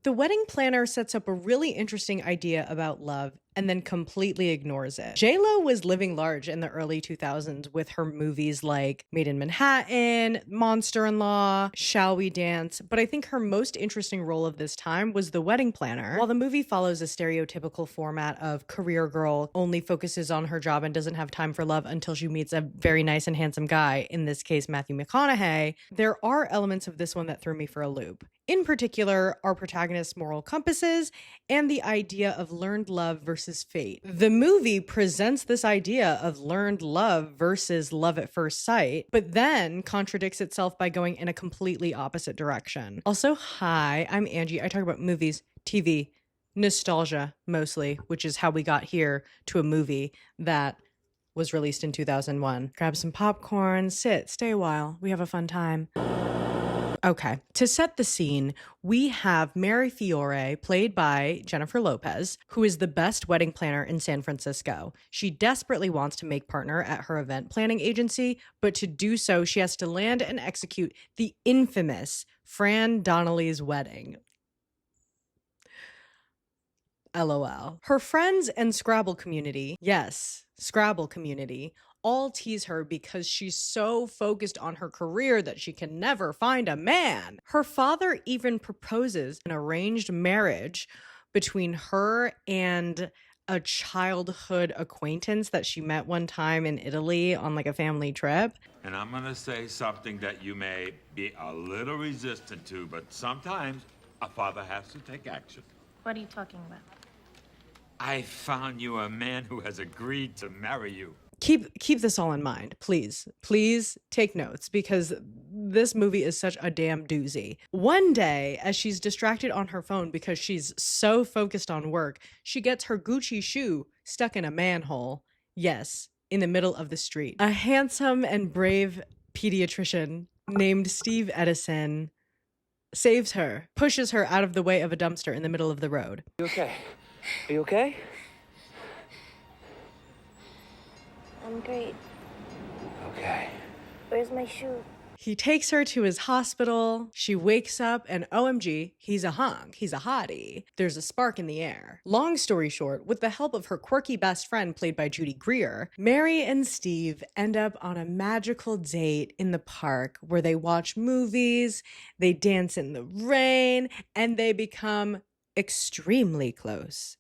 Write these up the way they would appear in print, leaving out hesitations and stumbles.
The wedding planner sets up a really interesting idea about love and then completely ignores it. J-Lo was living large in the early 2000s with her movies like Made in Manhattan, Monster-in-Law, Shall We Dance, but I think her most interesting role of this time was the wedding planner. While the movie follows a stereotypical format of career girl, only focuses on her job and doesn't have time for love until she meets a very nice and handsome guy, in this case Matthew McConaughey, there are elements of this one that threw me for a loop. In particular, our protagonist's moral compasses and the idea of learned love versus fate. The movie presents this idea of learned love versus love at first sight, but then contradicts itself by going in a completely opposite direction. Also, hi, I'm Angie. I talk about movies, TV, nostalgia mostly, which is how we got here to a movie that was released in 2001. Grab some popcorn, sit, stay a while. We have a fun time. Okay, to set the scene, we have Mary Fiore, played by Jennifer Lopez, who is the best wedding planner in San Francisco. She desperately wants to make partner at her event planning agency, but to do so, she has to land and execute the infamous Fran Donnelly's wedding. LOL. Her friends and Scrabble community, yes, Scrabble community, all tease her because she's so focused on her career that she can never find a man. Her father even proposes an arranged marriage between her and a childhood acquaintance that she met one time in Italy on like a family trip. And I'm gonna say something that you may be a little resistant to, but sometimes a father has to take action. What are you talking about? I found you a man who has agreed to marry you. Keep this all in mind, please. Please take notes because this movie is such a damn doozy. One day, as she's distracted on her phone because she's so focused on work, she gets her Gucci shoe stuck in a manhole. Yes, in the middle of the street. A handsome and brave pediatrician named Steve Edison saves her, pushes her out of the way of a dumpster in the middle of the road. You okay? Are you okay? I'm great. Okay. Where's my shoe? He takes her to his hospital. She wakes up and OMG, he's a hunk. He's a hottie. There's a spark in the air. Long story short, with the help of her quirky best friend played by Judy Greer, Mary and Steve end up on a magical date in the park where they watch movies, they dance in the rain, and they become extremely close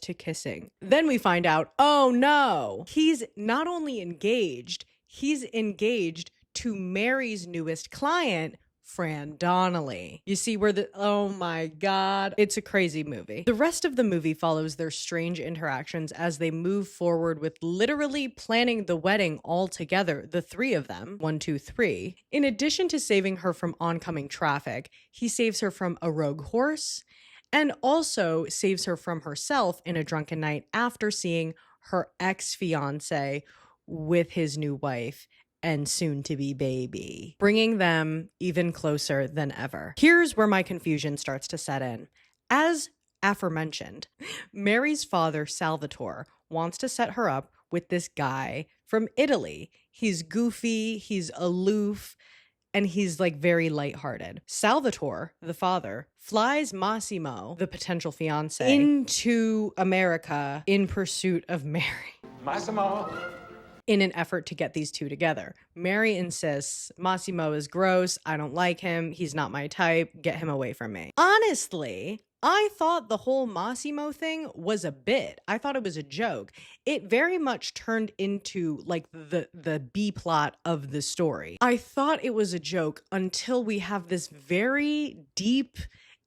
to kissing. Then we find out, oh no, he's not only engaged, he's engaged to Mary's newest client, Fran Donnelly. You see where oh my God, it's a crazy movie. The rest of the movie follows their strange interactions as they move forward with literally planning the wedding all together, the three of them, 1, 2, 3. In addition to saving her from oncoming traffic, he saves her from a rogue horse, and also saves her from herself in a drunken night after seeing her ex-fiance with his new wife and soon-to-be baby, bringing them even closer than ever. Here's where my confusion starts to set in. As aforementioned, Mary's father, Salvatore, wants to set her up with this guy from Italy. He's goofy, he's aloof, and he's like very lighthearted. Salvatore, the father, flies Massimo, the potential fiance, into America in pursuit of Mary. Massimo! In an effort to get these two together. Mary insists, Massimo is gross, I don't like him, he's not my type, get him away from me. Honestly, I thought the whole Massimo thing was a bit. I thought it was a joke. It very much turned into like the B plot of the story. I thought it was a joke until we have this very deep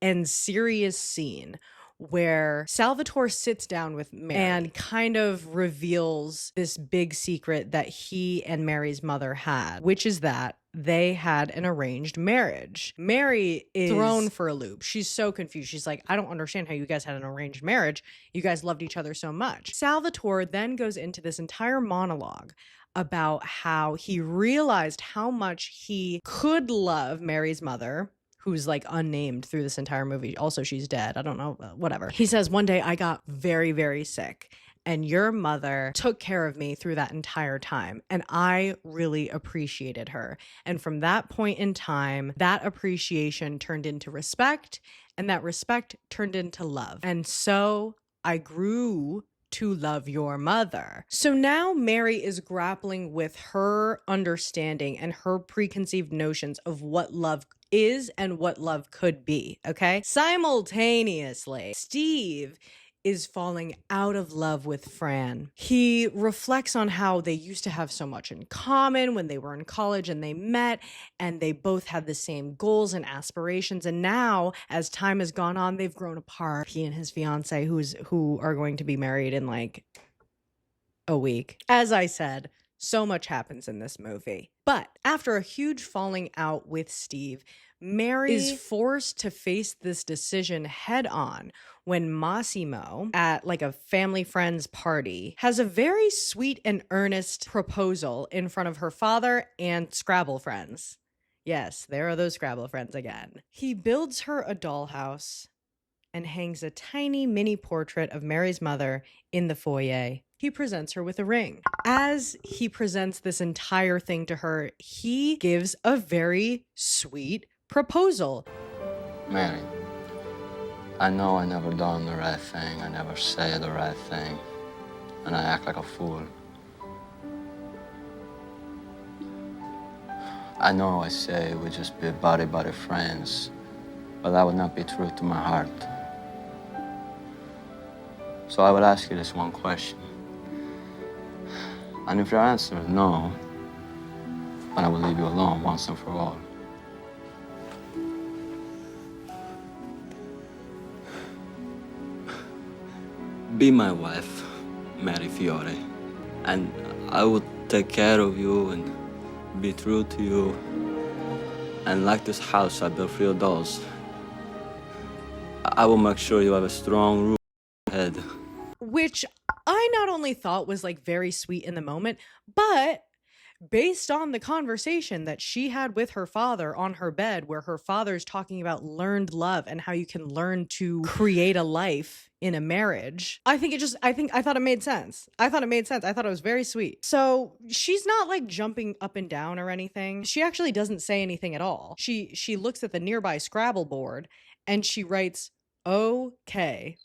and serious scene where Salvatore sits down with Mary and kind of reveals this big secret that he and Mary's mother had, which is that they had an arranged marriage. Mary is thrown for a loop. She's so confused. She's like, I don't understand how you guys had an arranged marriage. You guys loved each other so much. Salvatore then goes into this entire monologue about how he realized how much he could love Mary's mother, who's like unnamed through this entire movie. Also, she's dead. I don't know, whatever. He says, one day I got very, very sick and your mother took care of me through that entire time. And I really appreciated her. And from that point in time, that appreciation turned into respect, and that respect turned into love. And so I grew to love your mother. So now Mary is grappling with her understanding and her preconceived notions of what love is and what love could be, okay? Simultaneously, Steve is falling out of love with Fran. He reflects on how they used to have so much in common when they were in college and they met, and they both had the same goals and aspirations. And now, as time has gone on, they've grown apart. He and his fiance, who are going to be married in like a week. As I said, so much happens in this movie. But after a huge falling out with Steve, Mary is forced to face this decision head on when Massimo, at like a family friend's party, has a very sweet and earnest proposal in front of her father and Scrabble friends. Yes, there are those Scrabble friends again. He builds her a dollhouse and hangs a tiny mini portrait of Mary's mother in the foyer. He presents her with a ring. As he presents this entire thing to her, he gives a very sweet proposal. Mary, I know I never done the right thing. I never say the right thing. And I act like a fool. I know I say we just be buddy friends, but that would not be true to my heart. So I would ask you this one question. And if your answer is no, then I will leave you alone once and for all. Be my wife, Mary Fiore, and I will take care of you and be true to you. And like this house I built for your dolls, I will make sure you have a strong roof head. Which I not only thought was like very sweet in the moment, but based on the conversation that she had with her father on her bed, where her father's talking about learned love and how you can learn to create a life in a marriage, I thought it made sense. I thought it was very sweet. So she's not like jumping up and down or anything. She actually doesn't say anything at all. She looks at the nearby Scrabble board and she writes, "Okay."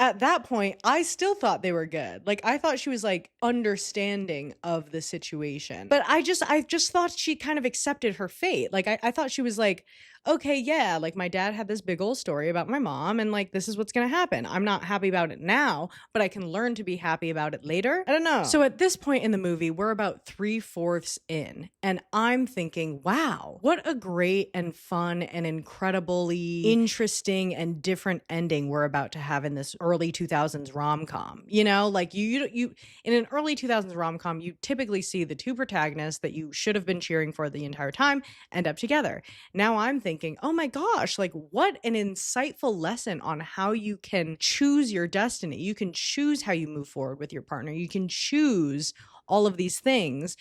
At that point, I still thought they were good. Like, I thought she was like understanding of the situation. But I just thought she kind of accepted her fate. Like, I thought she was like, okay, yeah, like my dad had this big old story about my mom, and like this is what's gonna happen. I'm not happy about it now, but I can learn to be happy about it later. I don't know. So at this point in the movie, we're about 3/4 in, and I'm thinking, wow, what a great and fun and incredibly interesting and different ending we're about to have in this early 2000s rom-com. You know, like you in an early 2000s rom-com, you typically see the two protagonists that you should have been cheering for the entire time end up together. Now I'm thinking, oh my gosh, like what an insightful lesson on how you can choose your destiny. You can choose how you move forward with your partner. You can choose all of these things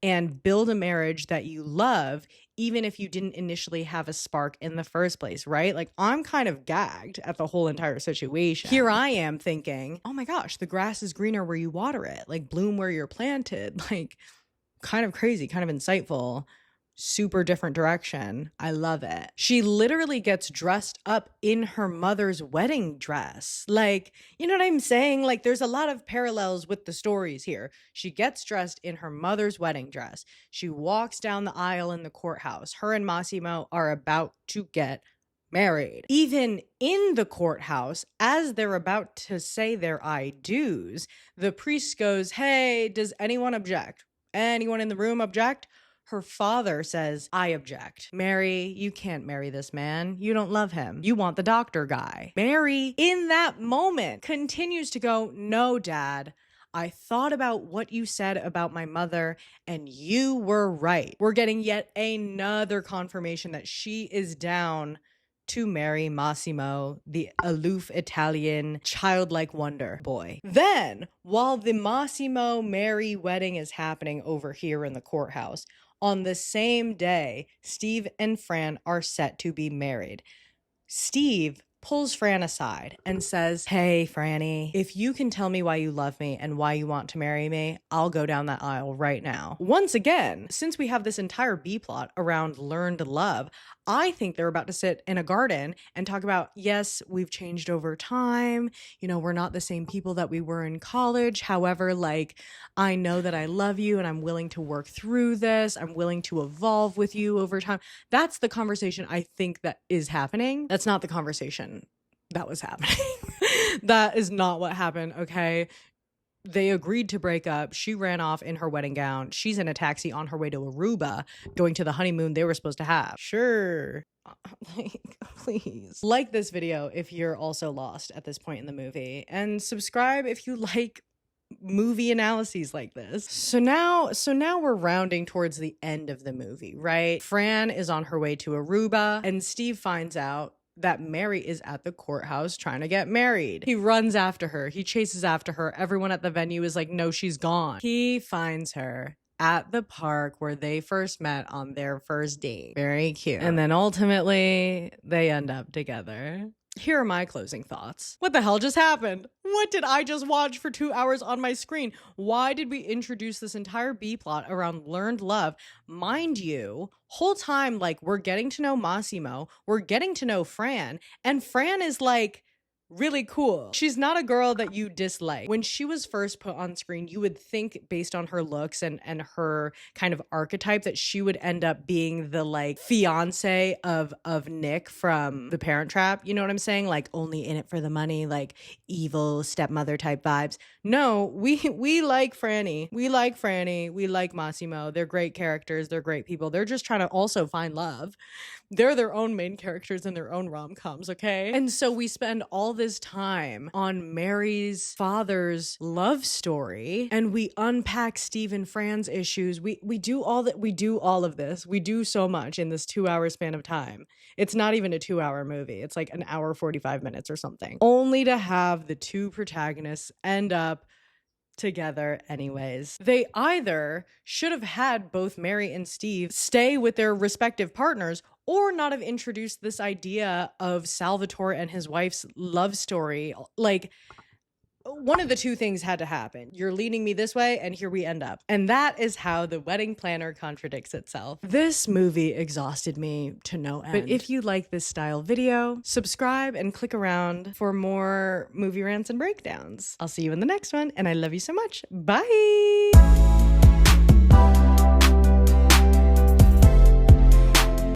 and build a marriage that you love, even if you didn't initially have a spark in the first place, right? Like, I'm kind of gagged at the whole entire situation. Here I am thinking, oh my gosh, the grass is greener where you water it, like bloom where you're planted, like kind of crazy, kind of insightful. Super different direction. I love it. She literally gets dressed up in her mother's wedding dress. Like, you know what I'm saying? Like, there's a lot of parallels with the stories here. She gets dressed in her mother's wedding dress. She walks down the aisle in the courthouse. Her and Massimo are about to get married. Even in the courthouse, as they're about to say their I do's, the priest goes, "Hey, does anyone object? Anyone in the room object?" Her father says, "I object. Mary, you can't marry this man. You don't love him. You want the doctor guy." Mary, in that moment, continues to go, "No, Dad. I thought about what you said about my mother, and you were right." We're getting yet another confirmation that she is down to marry Massimo, the aloof Italian childlike wonder boy. Then, while the Massimo Mary wedding is happening over here in the courthouse, on the same day, Steve and Fran are set to be married. Steve pulls Fran aside and says, "Hey, Franny, if you can tell me why you love me and why you want to marry me, I'll go down that aisle right now." Once again, since we have this entire B plot around learned love, I think they're about to sit in a garden and talk about, yes, we've changed over time. You know, we're not the same people that we were in college. However, like, I know that I love you and I'm willing to work through this. I'm willing to evolve with you over time. That's the conversation I think that is happening. That's not the conversation that was happening. That is not what happened, okay? They agreed to break up. She ran off in her wedding gown. She's in a taxi on her way to Aruba, going to the honeymoon they were supposed to have. Sure. Like, please. Like this video if you're also lost at this point in the movie. And subscribe if you like movie analyses like this. So now we're rounding towards the end of the movie, right? Fran is on her way to Aruba, and Steve finds out that Mary is at the courthouse trying to get married. He runs after her. He chases after her. Everyone at the venue is like, no, she's gone. He finds her at the park where they first met on their first date. Very cute. And then ultimately, they end up together. Here are my closing thoughts. What the hell just happened? What did I just watch for 2 hours on my screen? Why did we introduce this entire B plot around learned love? Mind you, whole time, like, we're getting to know Massimo, we're getting to know Fran, and Fran is like really cool. She's not a girl that you dislike. When she was first put on screen, you would think based on her looks and her kind of archetype that she would end up being the like fiance of Nick from The Parent Trap. You know what I'm saying? Like only in it for the money, like evil stepmother type vibes. No, we like Franny. We like Franny. We like Massimo. They're great characters. They're great people. They're just trying to also find love. They're their own main characters in their own rom-coms, okay? And so we spend all this time on Mary's father's love story, and we unpack Steve and Fran's issues. We do all that. We do all of this. We do so much in this 2-hour span of time. It's not even a 2-hour movie. It's like an hour 45 minutes or something. Only to have the two protagonists end up together anyways. They either should have had both Mary and Steve stay with their respective partners or not have introduced this idea of Salvatore and his wife's love story. Like, one of the two things had to happen. You're leading me this way, and here we end up. And that is how the wedding planner contradicts itself. This movie exhausted me to no end. But if you like this style video, subscribe and click around for more movie rants and breakdowns. I'll see you in the next one, and I love you so much. Bye!